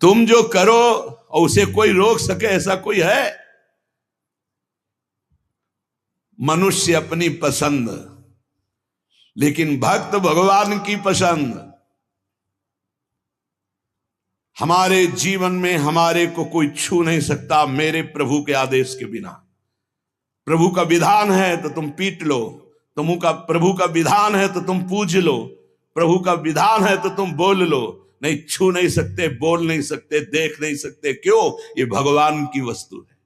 तुम जो करो और उसे कोई रोक सके ऐसा कोई है? मनुष्य अपनी पसंद, लेकिन भक्त भगवान की पसंद। हमारे जीवन में हमारे को कोई छू नहीं सकता मेरे प्रभु के आदेश के बिना। प्रभु का विधान है तो तुम पीट लो, प्रभु का विधान है तो तुम पूज लो, प्रभु का विधान है तो तुम बोल लो। नहीं, छू नहीं सकते, बोल नहीं सकते, देख नहीं सकते। क्यों? ये भगवान की वस्तु है।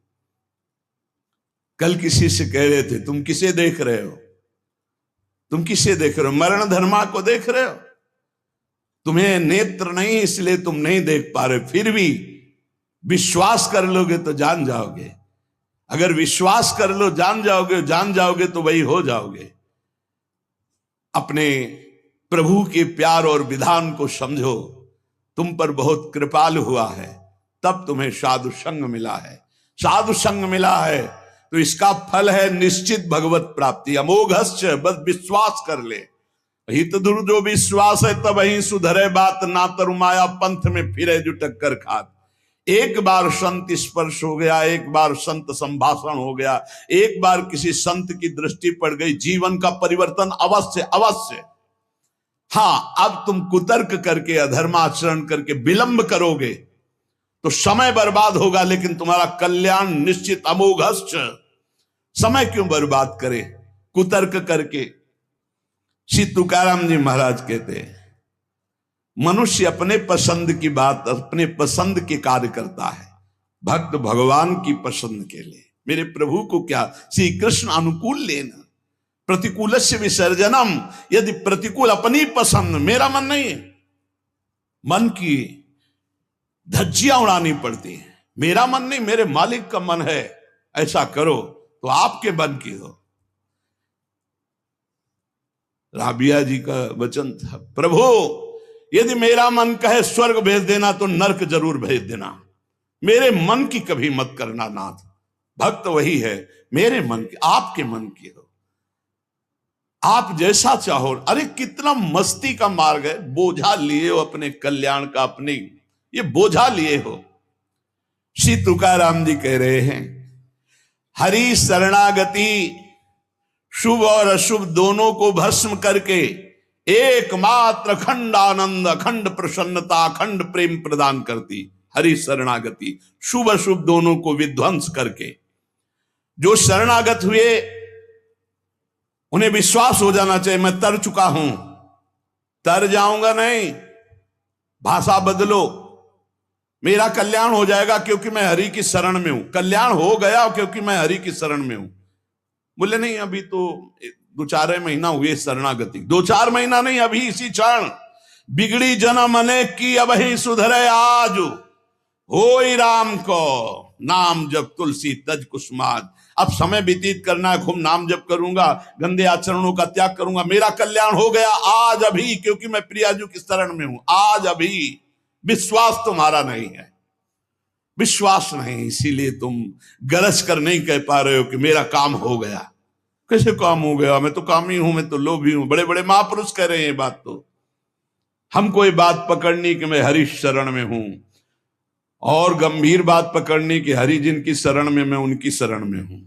कल किसी से कह रहे थे, तुम किसे देख रहे हो? तुम किसे देख रहे हो? मरण धर्मा को देख रहे हो? तुम्हें नेत्र नहीं इसलिए तुम नहीं देख पा रहे, फिर भी विश्वास कर लोगे तो जान जाओगे। अगर विश्वास कर लो जान जाओगे तो वही हो जाओगे। अपने प्रभु के प्यार और विधान को समझो। तुम पर बहुत कृपालु हुआ है, तब तुम्हें साधु संग मिला है। साधु संग मिला है तो इसका फल है निश्चित भगवत प्राप्ति। अमोघश्च, बस विश्वास कर ले। हित दुर जो विश्वास है तब ही सुधरे बात, ना तरुमाया पंथ में फिरे जो टक्कर खात। एक बार संत स्पर्श हो गया, एक बार संत संभाषण हो गया, एक बार किसी संत की दृष्टि पड़ गई, जीवन का परिवर्तन अवश्य अवश्य। हाँ, अब तुम कुतर्क करके अधर्माचरण करके विलंब करोगे तो समय बर्बाद होगा, लेकिन तुम्हारा कल्याण निश्चित। अमोघश्च, समय क्यों बर्बाद करे कुतर्क करके? श्री तुकाराम जी महाराज कहते हैं, मनुष्य अपने पसंद की बात, अपने पसंद के कार्य करता है, भक्त भगवान की पसंद के लिए। मेरे प्रभु को क्या श्री कृष्ण अनुकूल लेना, प्रतिकूलस्य विसर्जनम। यदि प्रतिकूल अपनी पसंद, मेरा मन नहीं है, मन की धज्जियां उड़ानी पड़ती है। मेरा मन नहीं, मेरे मालिक का मन है, ऐसा करो तो आपके मन की हो। राबिया जी का वचन था, प्रभु यदि मेरा मन कहे स्वर्ग भेज देना तो नरक जरूर भेज देना, मेरे मन की कभी मत करना नाथ। भक्त वही है, मेरे मन की, आपके मन की हो, आप जैसा चाहो। अरे कितना मस्ती का मार्ग है, बोझा लिए हो अपने कल्याण का, अपने ये बोझा लिए हो। श्री तुकाराम जी कह रहे हैं, हरि शरणागति शुभ और अशुभ दोनों को भस्म करके एकमात्र अखंड आनंद, अखंड प्रसन्नता, अखंड प्रेम प्रदान करती। हरि शरणागति शुभ अशुभ दोनों को विध्वंस करके, जो शरणागत हुए उन्हें विश्वास हो जाना चाहिए, मैं तर चुका हूं, तर जाऊंगा नहीं। भाषा बदलो, मेरा कल्याण हो जाएगा क्योंकि मैं हरि की शरण में हूं। कल्याण हो गया क्योंकि मैं हरि की शरण में हूं। बोले नहीं, अभी तो 2-4 महीना हुए शरणागति, 2-4 महीना नहीं, अभी इसी क्षण। बिगड़ी जन्म अनेक की अब ही सुधरे आज, होई राम को नाम जब तुलसी तज कुसुमाज। अब समय व्यतीत करना है, खूब नाम जप करूंगा, गंदे आचरणों का त्याग करूंगा, मेरा कल्याण हो गया आज अभी, क्योंकि मैं प्रियाजू की शरण में हूं। आज अभी विश्वास तुम्हारा नहीं है, विश्वास नहीं, इसीलिए तुम गरज कर नहीं कह पा रहे हो कि मेरा काम हो गया। कैसे काम हो गया? मैं तो कामी हूं, मैं तो लोभी हूं। बड़े बड़े महापुरुष कह रहे हैं ये बात। तो हमको ये बात पकड़नी कि मैं हरि शरण में हूं, और गंभीर बात पकड़नी कि हरि जिनकी शरण में, मैं उनकी शरण में हूं।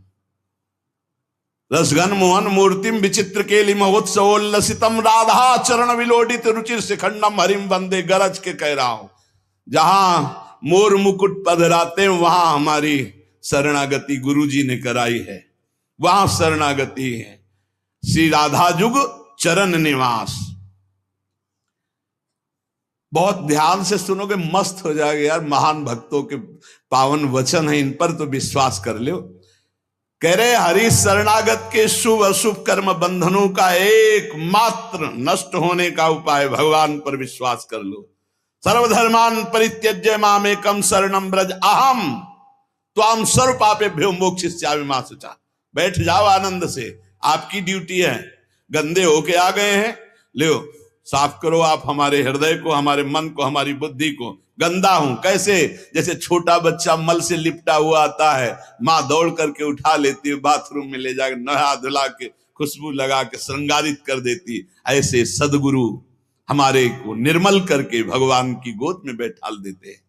रसघन मोहन मूर्तिम विचित्र केलि महोत्सवोल्लसितम राधा चरण विलोडित रुचिर शिखंडम हरिम वंदे। गरज के कह रहा हूं, जहां मोर मुकुट पधराते हैं वहां हमारी शरणागति गुरुजी ने कराई है, वहां शरणागति है। श्री राधा जुग चरण निवास। बहुत ध्यान से सुनोगे, मस्त हो जाएगा यार। महान भक्तों के पावन वचन है, इन पर तो विश्वास कर लो। कह रहे हरि शरणागत के शुभ अशुभ कर्म बंधनों का एकमात्र नष्ट होने का उपाय भगवान पर विश्वास कर लो। सर्वधर्मान परित्यज्य मामेकम शरणम ब्रज अहम त्वाम सर्व पापेभ्यो मोक्षयिष्यामि मा शुचा। बैठ जाओ आनंद से, आपकी ड्यूटी है। गंदे होके आ गए हैं, लो साफ करो आप हमारे हृदय को, हमारे मन को, हमारी बुद्धि को। गंदा हूं कैसे? जैसे छोटा बच्चा मल से लिपटा हुआ आता है, माँ दौड़ करके उठा लेती है, बाथरूम में ले जाकर नहा धुला के खुशबू लगा के श्रृंगारित कर देती। ऐसे सदगुरु हमारे को निर्मल करके भगवान की गोद में बैठाल देते हैं।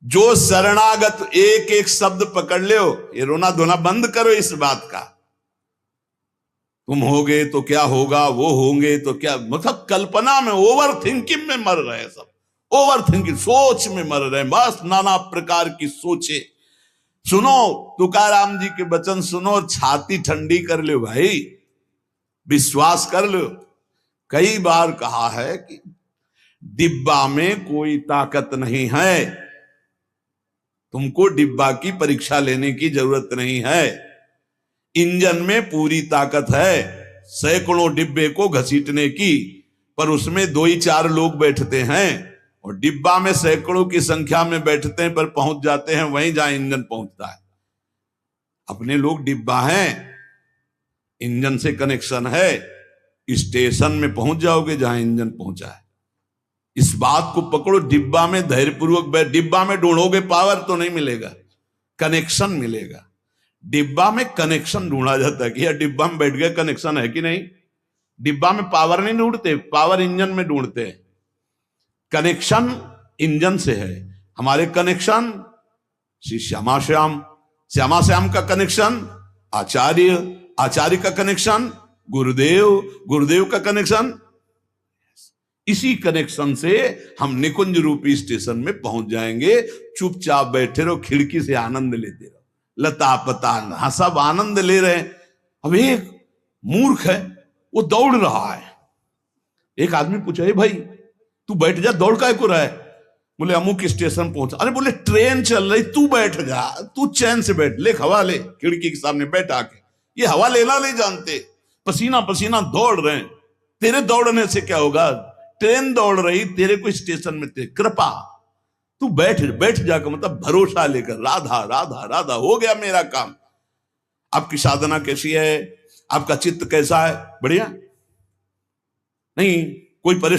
जो शरणागत एक एक शब्द पकड़ लो, ये रोना धोना बंद करो इस बात का। तुम होगे तो क्या होगा, वो होंगे तो क्या, मतलब कल्पना में, ओवर थिंकिंग में मर रहे हैं सब, ओवर थिंकिंग, सोच में मर रहे हैं, बस नाना प्रकार की सोचे। सुनो तुकाराम जी के वचन सुनो, छाती ठंडी कर लो भाई, विश्वास कर लो। कई बार कहा है कि डिब्बा में कोई ताकत नहीं है, तुमको डिब्बा की परीक्षा लेने की जरूरत नहीं है, इंजन में पूरी ताकत है, सैकड़ों डिब्बे को घसीटने की, पर उसमें 2 ही 4 लोग बैठते हैं, और डिब्बा में सैकड़ों की संख्या में बैठते हैं पर पहुंच जाते हैं वहीं जहां इंजन पहुंचता है। अपने लोग डिब्बा हैं, इंजन से कनेक्शन है, स्टेशन में पहुंच जाओगे जहां इंजन पहुंचा है। इस बात को पकड़ो, डिब्बा में धैर्यपूर्वक डिब्बा में ढूंढोगे पावर तो नहीं मिलेगा, कनेक्शन मिलेगा। डिब्बा में कनेक्शन ढूंढा जाता है कि यार डिब्बा में बैठ गए, कनेक्शन है कि नहीं। डिब्बा में पावर नहीं ढूंढते, पावर इंजन में ढूंढते हैं, कनेक्शन इंजन से है। हमारे कनेक्शन श्री श्यामा श्याम, श्यामा श्याम का कनेक्शन आचार्य, आचार्य का कनेक्शन गुरुदेव, गुरुदेव का कनेक्शन, इसी कनेक्शन से हम निकुंज रूपी स्टेशन में पहुंच जाएंगे। चुपचाप बैठे रहो, खिड़की से आनंद लेते रहो, लता पता सब आनंद ले रहे हैं। अब एक मूर्ख है, वो दौड़ रहा है। एक आदमी पूछा, भाई तू बैठ जा, दौड़ काहे को रहा है? बोले अमुक स्टेशन पहुंचा। अरे बोले ट्रेन चल रही, तू बैठ जा, तू चैन से बैठ, ले हवा ले, खिड़की के सामने बैठ आके। ये हवा लेना नहीं जानते, पसीना पसीना दौड़ रहे हैं। तेरे दौड़ने से क्या होगा, ट्रेन दौड़ रही, तेरे को स्टेशन में तेरे कृपा, तू बैठ बैठ जाकर, मतलब भरोसा लेकर, राधा राधा राधा, हो गया मेरा काम। आपकी साधना कैसी है, आपका चित्त कैसा है, बढ़िया नहीं, कोई परेशान